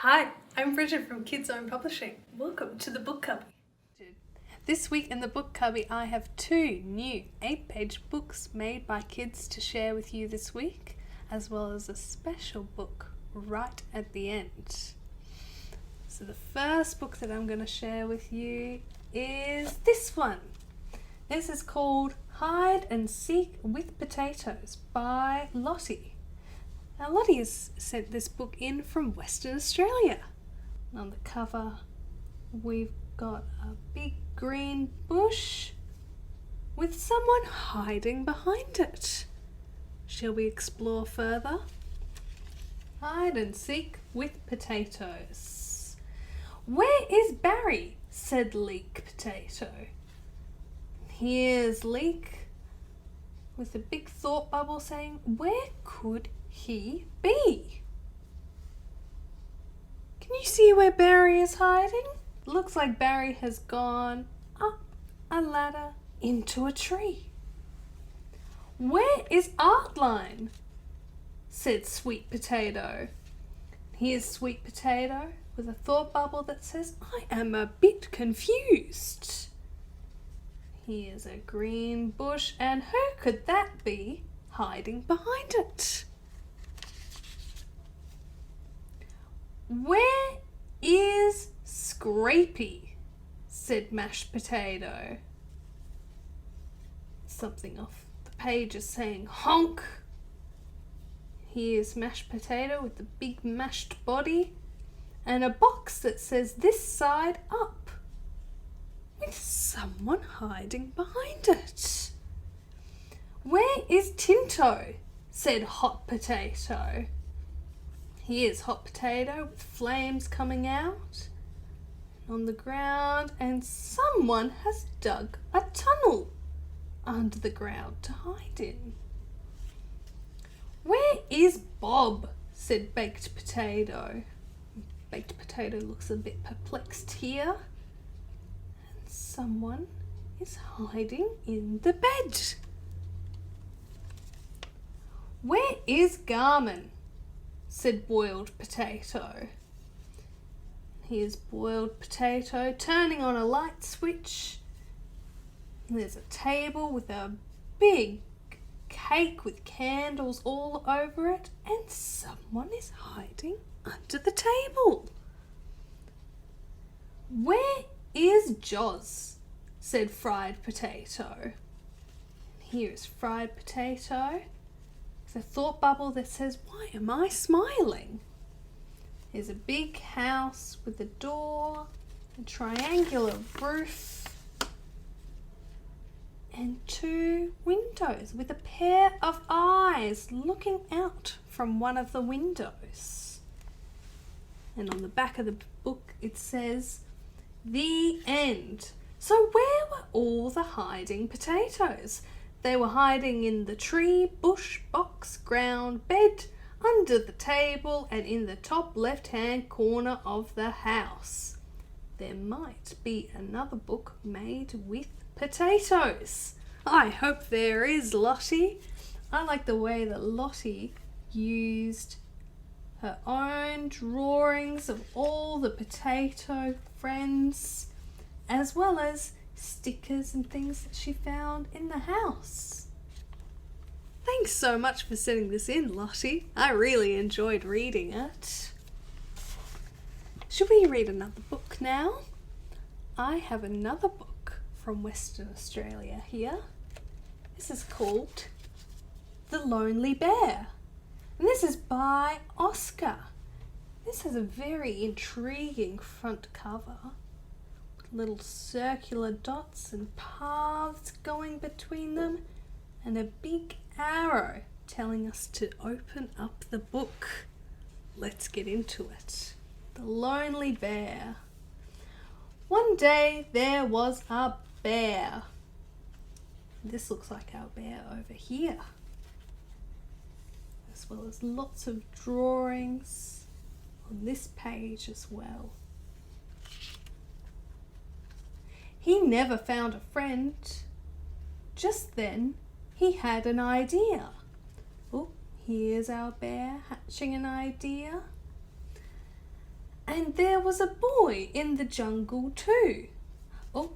Hi, I'm Brigid from Kids Own Publishing. Welcome to the Book Cubby. This week in the Book Cubby I have 2 new 8-page books made by kids to share with you this week, as well as a special book right at the end. So the first book that I'm going to share with you is this one. This is called Hide and Seek with Potatoes by Lotty. Now Lotty has sent this book in from Western Australia. On the cover we've got a big green bush with someone hiding behind it. Shall we explore further? Hide and seek with potatoes. "Where is Barry?" said Leek Potato. Here's Leek with a big thought bubble saying, "Where could he be?" Can you see where Barry is hiding? Looks like Barry has gone up a ladder into a tree. "Where is Artline?" said Sweet Potato. Here's Sweet Potato with a thought bubble that says, "I am a bit confused." Here's a green bush, and who could that be hiding behind it? "Where is Scrapey?" said Mashed Potato. Something off the page is saying honk. Here's Mashed Potato with the big mashed body and a box that says "This side up," with someone hiding behind it. "Where is Tinto?" said Hot Potato. Here's Hot Potato with flames coming out on the ground, and someone has dug a tunnel under the ground to hide in. "Where is Bob?" said Baked Potato. Baked Potato looks a bit perplexed here, and someone is hiding in the bed. "Where is Garmin?" said Boiled Potato. Here's Boiled Potato turning on a light switch. There's a table with a big cake with candles all over it, and someone is hiding under the table. "Where is Joz?" said Fried Potato. Here's Fried Potato. A thought bubble that says, "Why am I smiling?" There's a big house with a door, a triangular roof, and 2 windows with a pair of eyes looking out from one of the windows. And on the back of the book it says, "The end." So where were all the hiding potatoes? They were hiding in the tree, bush, box, ground, bed, under the table, and in the top left-hand corner of the house. There might be another book made with potatoes. I hope there is, Lotty. I like the way that Lotty used her own drawings of all the potato friends, as well as stickers and things that she found in the house. Thanks so much for sending this in, Lotty. I really enjoyed reading it. Should we read another book now? I have another book from Western Australia here. This is called The Lonely Bear, and this is by Oskar. This has a very intriguing front cover. little circular dots and paths going between them, and a big arrow telling us to open up the book. Let's get into it. The Lonely Bear. One day there was a bear. This looks like our bear over here, as well as lots of drawings on this page as well. He never found a friend. Just then he had an idea. Oh, here's our bear hatching an idea. And there was a boy in the jungle too. Oh,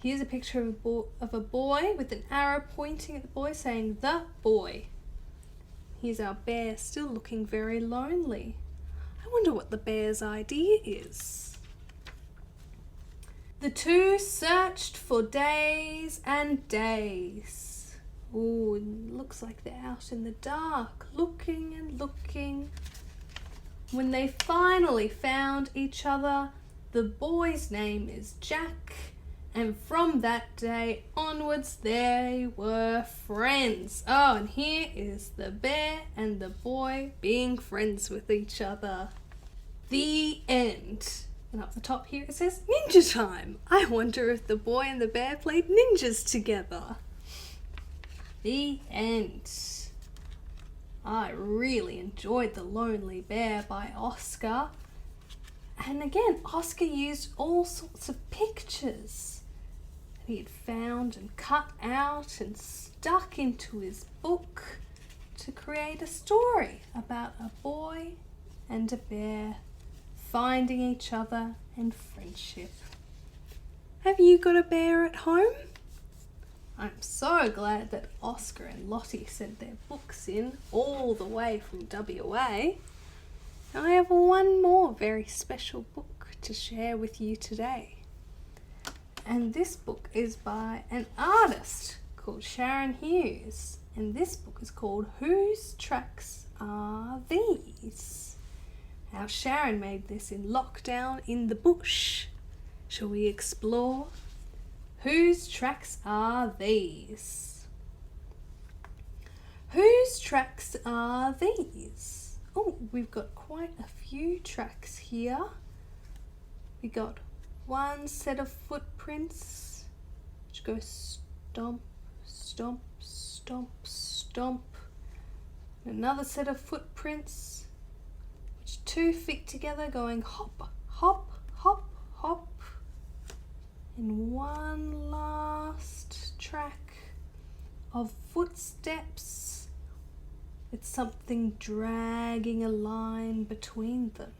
here's a picture of a boy with an arrow pointing at the boy saying, "The boy." Here's our bear still looking very lonely. I wonder what the bear's idea is. The two searched for days and days. Oh, it looks like they're out in the dark, looking and looking. When they finally found each other, the boy's name is Jack, and from that day onwards they were friends. Oh, and here is the bear and the boy being friends with each other. The end. And up the top here it says Ninja Time. I wonder if the boy and the bear played ninjas together. The end. I really enjoyed The Lonely Bear by Oskar. And again, Oskar used all sorts of pictures that he had found and cut out and stuck into his book to create a story about a boy and a bear finding each other and friendship. Have you got a bear at home? I'm so glad that Oskar and Lotty sent their books in all the way from WA. I have one more very special book to share with you today. And this book is by an artist called Sharon Hughes. And this book is called Whose Tracks Are These? Now Sharon made this in lockdown in the bush. Shall we explore? Whose tracks are these? Whose tracks are these? Oh, we've got quite a few tracks here. We got one set of footprints which go stomp, stomp, stomp, stomp. Another set of footprints which 2 feet together going hop, hop, hop, hop. And one last track of footsteps with something dragging a line between them.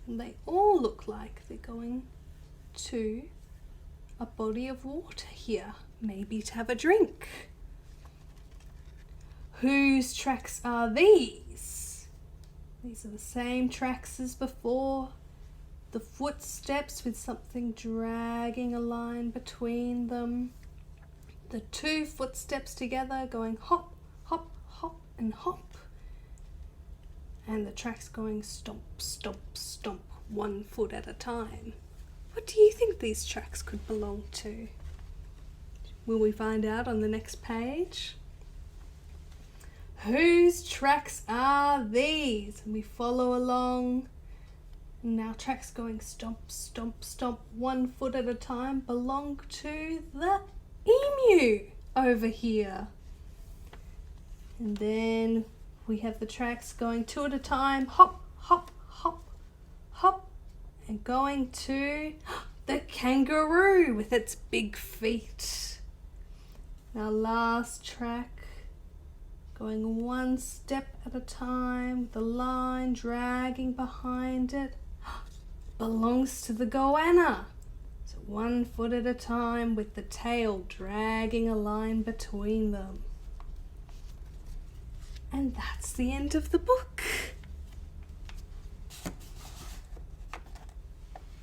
And they all look like they're going to a body of water here, maybe to have a drink. Whose tracks are these? These are the same tracks as before. The footsteps with something dragging a line between them. The 2 footsteps together going hop, hop, hop and hop. And the tracks going stomp, stomp, stomp, 1 foot at a time. What do you think these tracks could belong to? Will we find out on the next page? Whose tracks are these? And we follow along. Now tracks going stomp, stomp, stomp, 1 foot at a time belong to the emu over here. And then we have the tracks going 2 at a time, hop, hop, hop, hop, and going to the kangaroo with its big feet. Now last track going 1 step at a time, the line dragging behind it. Belongs to the goanna. So 1 foot at a time with the tail dragging a line between them. And that's the end of the book.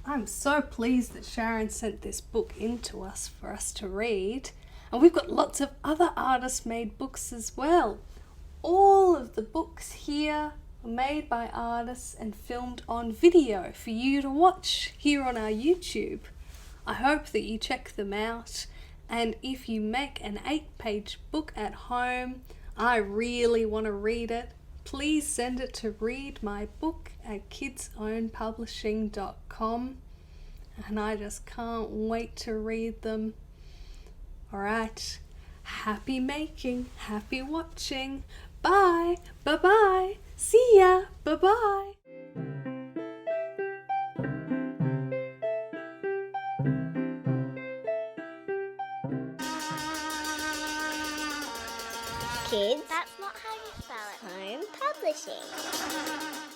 I'm so pleased that Sharon sent this book in to us for us to read. And we've got lots of other artists made books as well. All of the books here made by artists and filmed on video for you to watch here on our YouTube. I hope that you check them out, and if you make an 8-page book at home, I really want to read it. Please send it to readmybook@kidsownpublishing.com, and I just can't wait to read them. Alright, happy making, happy watching. Bye, bye-bye, see ya, bye-bye. Kids, that's not how you spell it. Home publishing.